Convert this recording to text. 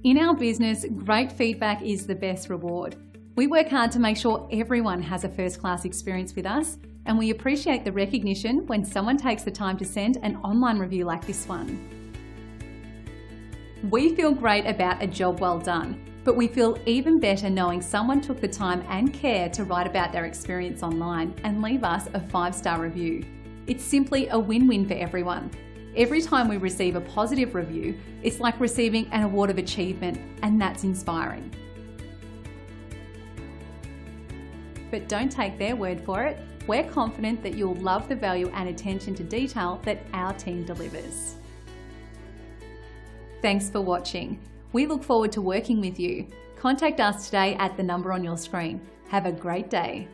In our business, great feedback is the best reward. We work hard to make sure everyone has a first-class experience with us, and we appreciate the recognition when someone takes the time to send an online review like this one. We feel great about a job well done, but we feel even better knowing someone took the time and care to write about their experience online and leave us a 5-star review. It's simply a win-win for everyone. Every time we receive a positive review, it's like receiving an award of achievement, and that's inspiring. But don't take their word for it. We're confident that you'll love the value and attention to detail that our team delivers. Thanks for watching. We look forward to working with you. Contact us today at the number on your screen. Have a great day.